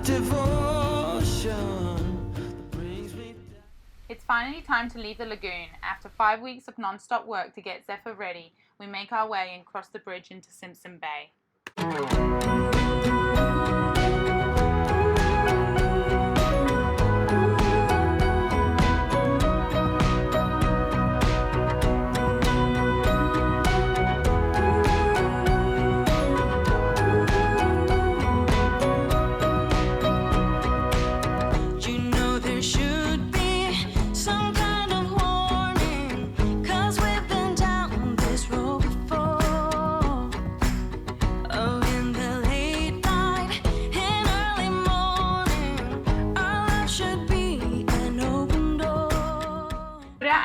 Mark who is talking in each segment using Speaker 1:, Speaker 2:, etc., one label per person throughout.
Speaker 1: It's finally time to leave the lagoon. After 5 weeks of non-stop work to get Zephyr ready, we make our way and cross the bridge into Simpson Bay.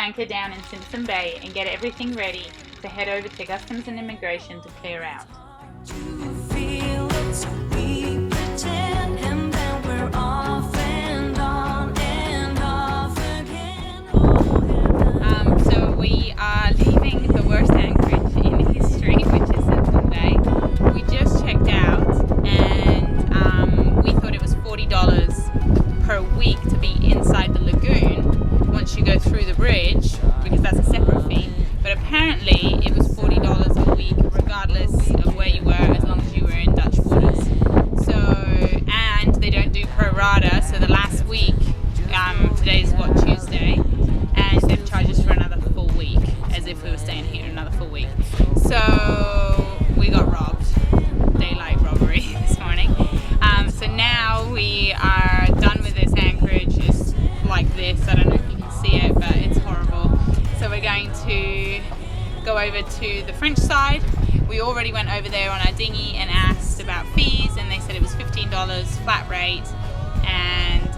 Speaker 1: Anchor down in Simpson Bay and get everything ready to head over to Customs and Immigration to clear out. So we are leaving the worst anchorage in history, which is Simpson Bay. We just checked out and we thought it was $40 per week to be inside the lagoon once you go through the bridge, because that's a separate fee, but apparently it was $40 a week regardless of where you were, as long as you were in Dutch waters. So, and they don't do pro rata, so the last week, today's what, Tuesday, and they've charged us for another full week, as if we were staying here another full week. So we got robbed, daylight robbery this morning. So now we are done with this anchorage. It's like this, I don't know if you can see it, but it's horrible. So we're going to go over to the French side. We already went over there on our dinghy and asked about fees, and they said it was $15 flat rate, and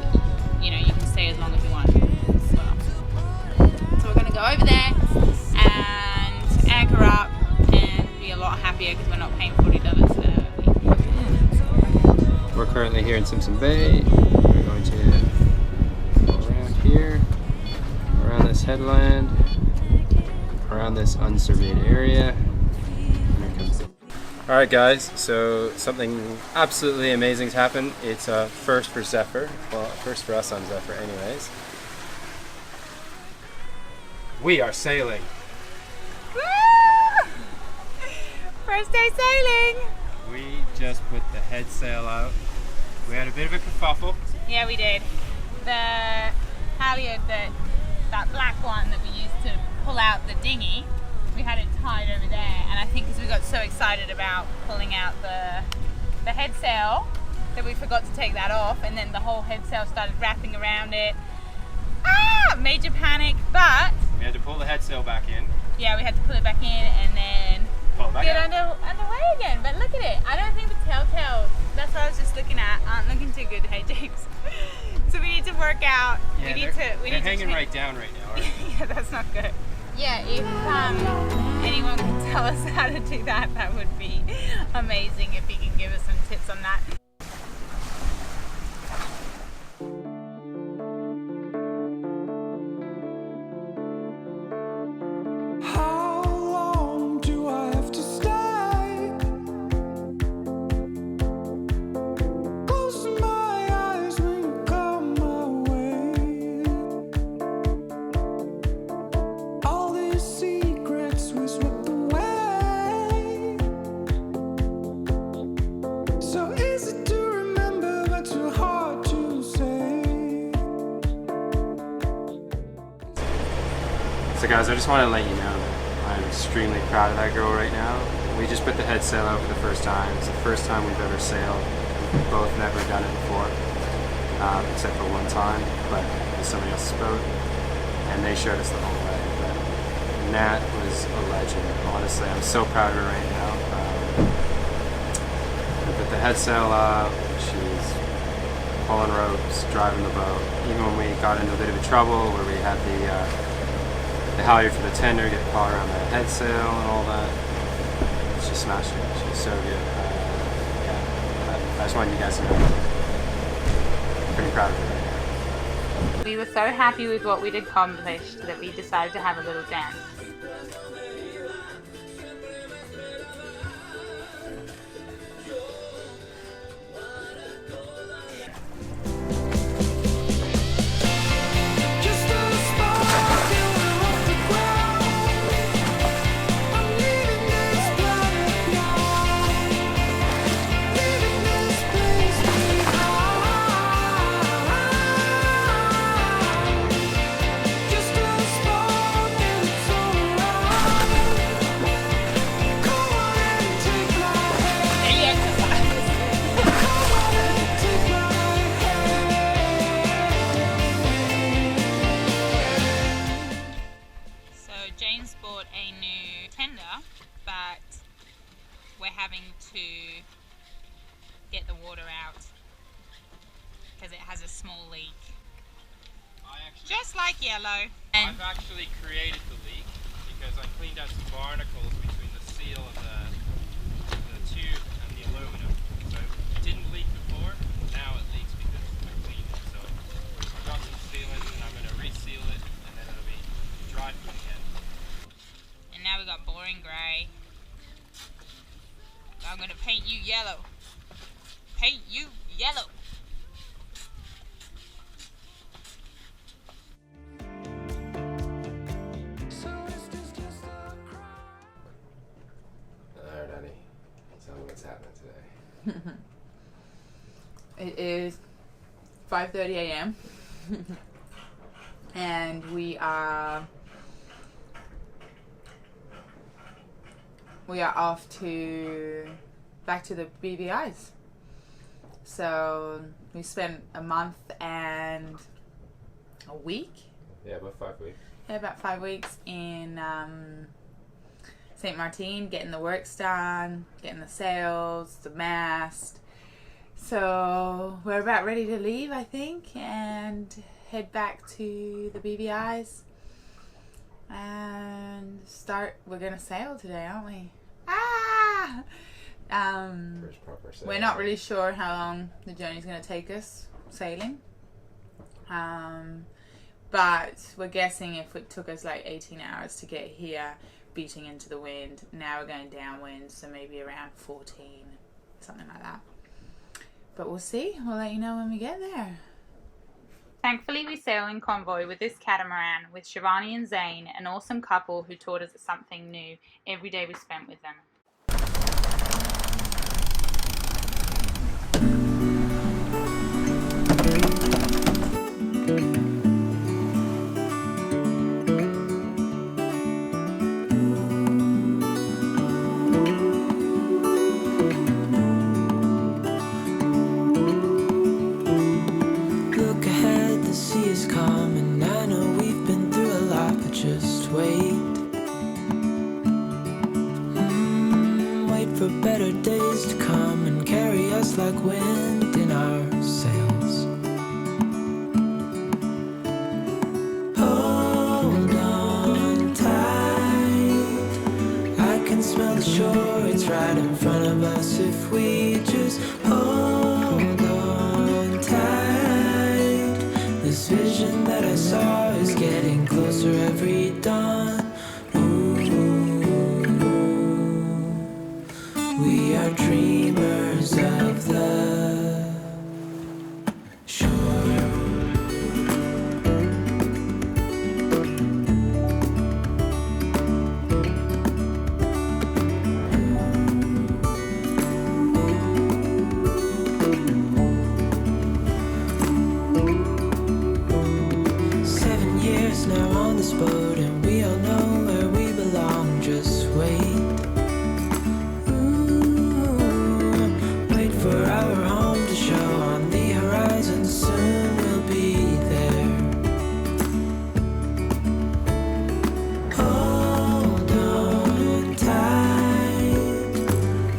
Speaker 1: you know, you can stay as long as you want as well. So we're going to go over there and anchor up and be a lot happier because we're not paying $40 a week.
Speaker 2: We're currently here in Simpson Bay. We're going to here, around this headland, around this unsurveyed area. Alright guys, so something absolutely amazing's happened. It's a first for Zephyr, well, first for us on Zephyr anyways. We are sailing!
Speaker 1: Woo! First day sailing!
Speaker 2: We just put the head sail out. We had a bit of a kerfuffle.
Speaker 1: Yeah, we did. The halyard, that black one that we used to pull out the dinghy, we had it tied over there, and I think because we got so excited about pulling out the head sail that we forgot to take that off, and then the whole head sail started wrapping around it. Major panic, but
Speaker 2: we had to pull the head sail back in.
Speaker 1: Yeah, we had to pull it back in and then get underway again. But look at it, I don't think the telltales, that's what I was just looking at, aren't looking too good. Hey James. So we need to work out.
Speaker 2: Yeah, they're hanging right down right now, aren't they?
Speaker 1: Yeah, that's not good. Yeah, if anyone can tell us how to do that, that would be amazing if you can give us some tips on that.
Speaker 2: So guys, I just want to let you know that I'm extremely proud of that girl right now. We just put the head sail out for the first time. It's the first time we've ever sailed. We've both never done it before, except for one time, but it was somebody else's boat, and they showed us the whole way. But Nat was a legend, honestly. I'm so proud of her right now. We put the head sail out, she's pulling ropes, driving the boat. Even when we got into a bit of trouble where we had the halyard for the tender, get caught around the head sail and all that. She smashed it. She was so good. Yeah, I just wanted you guys to know. I'm pretty proud of her.
Speaker 1: We were so happy with what we'd accomplished that we decided to have a little dance. water out because it has a small leak. Just like yellow. And
Speaker 2: I've actually created the leak because I cleaned out some barnacles between the seal of the tube and the aluminum. So it didn't leak before, now it leaks because I cleaned it. So I've got some sealant and I'm going to reseal it and then it'll be dry from again.
Speaker 1: And now we got boring grey. I'm going to paint you yellow. Paint you yellow.
Speaker 2: Alright, Annie. Tell me what's happening today.
Speaker 3: It is 5:30 a.m. and we are off back to the BVIs. So we spent a month and a week.
Speaker 2: Yeah, about 5 weeks.
Speaker 3: Yeah, about 5 weeks in Sint Maarten, getting the works done, getting the sails, the mast. So we're about ready to leave, I think, and head back to the BVIs and start. We're gonna sail today, aren't we?
Speaker 2: First proper sail.
Speaker 3: We're not really sure how long the journey's gonna take us sailing. But we're guessing if it took us like 18 hours to get here, beating into the wind, now we're going downwind, so maybe around 14, something like that. But we'll see. We'll let you know when we get there.
Speaker 1: Thankfully, we sail in convoy with this catamaran with Shivani and Zane, an awesome couple who taught us something new every day we spent with them.
Speaker 4: For better days to come and carry us like wind in our sails. Hold on tight, I can smell the shore, it's right in front of us. If we just hold on tight, this vision that I saw is getting closer every dawn. We are dreamers of the shore. 7 years now on this boat, and we all know where we belong. Just wait. For our home to show on the horizon, soon we'll be there. Hold on tight,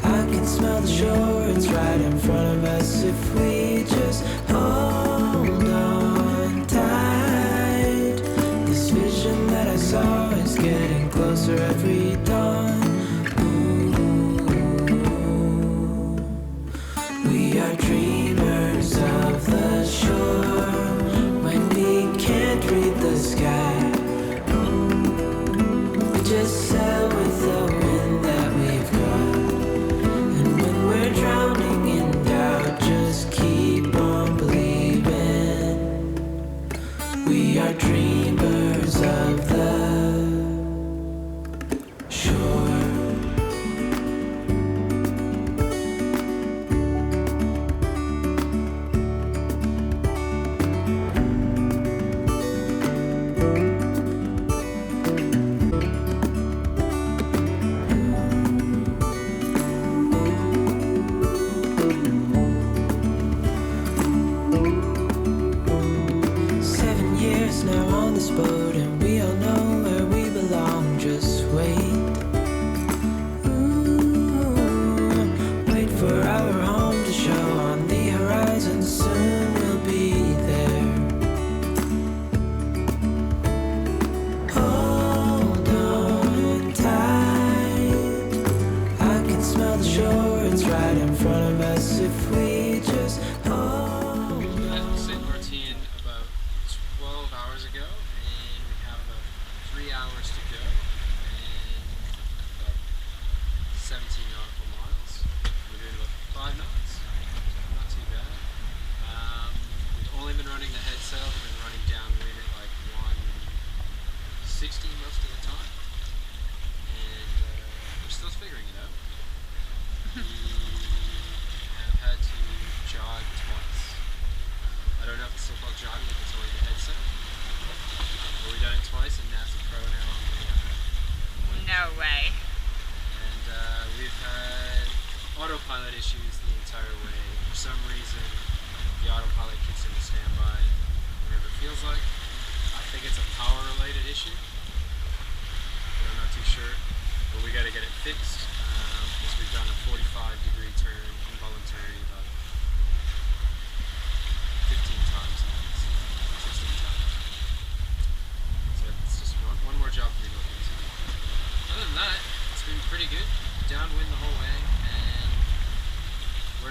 Speaker 4: I can smell the shore, it's right in front of us. If we just hold on tight, this vision that I saw is getting closer every dawn. We are dreamers of the shore when we can't read the sky. We just sail with the wind that we've got, and when we're drowning in doubt, just keep on believing. We are dreamers of the shore.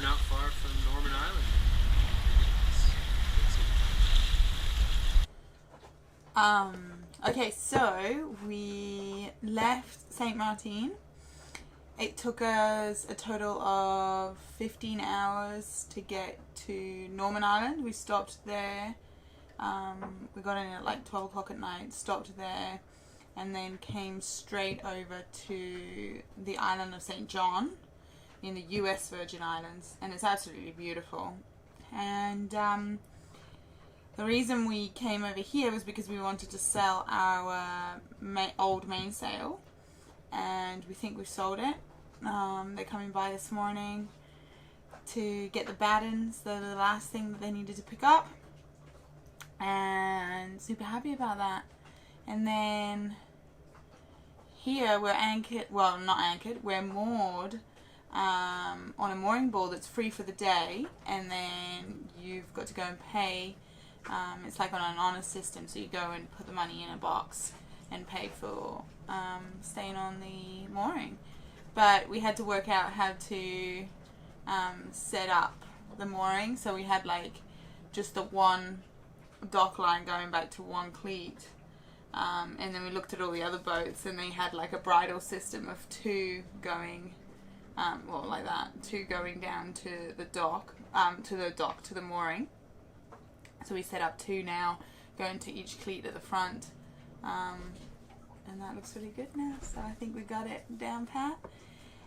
Speaker 2: we're not far from Norman Island.
Speaker 3: Okay, so we left Sint Maarten. It took us a total of 15 hours to get to Norman Island. We stopped there. We got in at like 12 o'clock at night, stopped there, and then came straight over to the island of St. John in the US Virgin Islands, and it's absolutely beautiful. And the reason we came over here was because we wanted to sell our old mainsail, and we think we've sold it. They're coming by this morning to get the battens. They're the last thing that they needed to pick up, and super happy about that. And then here we're anchored, well, not anchored, we're moored on a mooring board that's free for the day, and then you've got to go and pay. It's like on an honor system, so you go and put the money in a box and pay for staying on the mooring. But we had to work out how to set up the mooring, so we had like just the one dock line going back to one cleat, and then we looked at all the other boats, and they had like a bridle system of two going, well, like that, two going down to the dock, to the mooring. So we set up two now, going to each cleat at the front, and that looks really good now. So I think we got it down pat.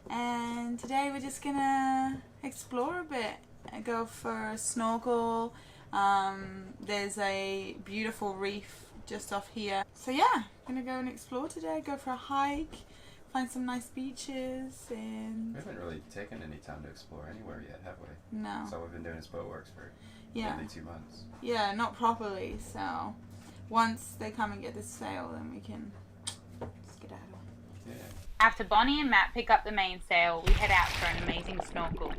Speaker 3: And today we're just gonna explore a bit and go for a snorkel. There's a beautiful reef just off here. So yeah, gonna go and explore today, go for a hike, find some nice beaches. And
Speaker 5: we haven't really taken any time to explore anywhere yet, have we?
Speaker 3: No.
Speaker 5: So we've been doing is boatworks for nearly 2 months.
Speaker 3: Yeah, not properly. So once they come and get this sail, then we can skedaddle.
Speaker 5: Yeah.
Speaker 1: After Bonnie and Matt pick up the mainsail, we head out for an amazing snorkel.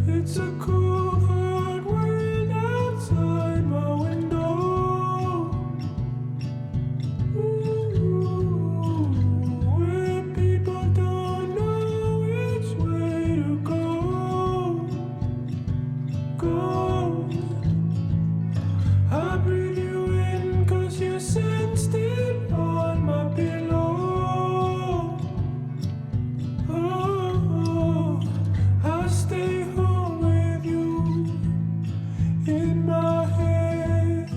Speaker 4: It's a cool, hard world outside my window. Ooh, where people don't know which way to go. I breathe you in 'cause your scent's still on my pillow. Oh, I stay home with you in my head.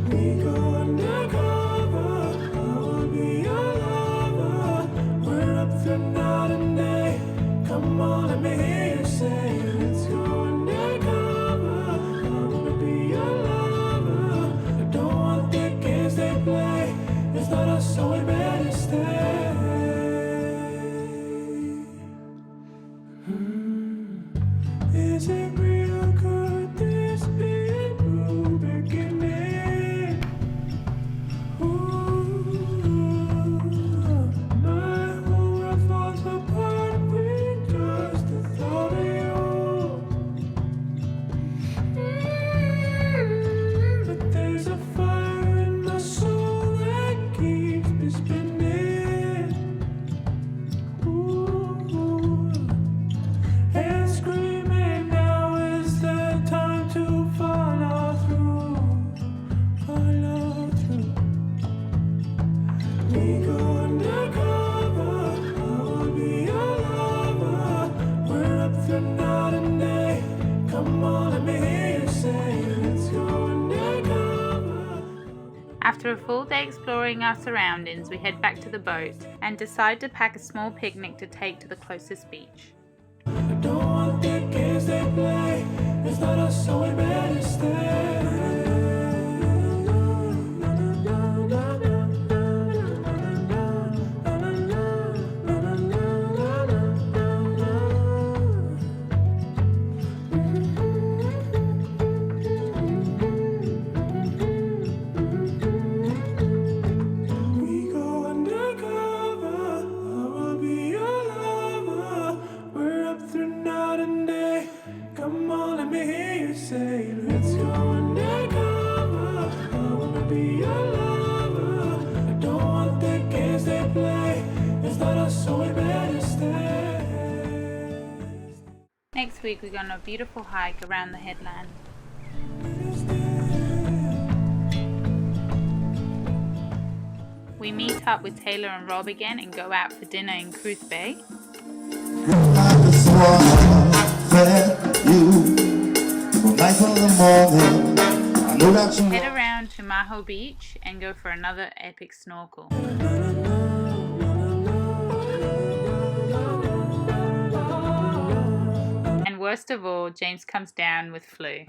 Speaker 4: We go undercover, I will be your lover. We're up through night and day. Come on, let me hear you say, let's go undercover. I wanna be your lover. I don't want the games they play. It's not us, so we better stay. Is it real? Could this be a new beginning? Ooh, my whole world falls apart with just the thought of you. But there's a fire in my soul that keeps me spinning. Ooh, and screaming, now is the time to follow through. We go undercover, I will be your lover. We're up through night and day. Come on, let me hear you say, let's go undercover.
Speaker 1: After a full day exploring our surroundings, we head back to the boat and decide to pack a small picnic to take to the closest beach.
Speaker 4: I don't want the games they play. It's not us, so we better stay. We go undercover, I will be your lover. We're up through night and day. Come on, let me hear you say, let's go undercover. I wanna be your lover. I don't want the games they play. It's not us, so we better stay.
Speaker 3: Next week we're going on a beautiful hike around the headland. We meet up with Taylor and Rob again and go out for dinner in Cruz Bay. Head around to Maho Beach and go for another epic snorkel. And worst of all, James comes down with flu.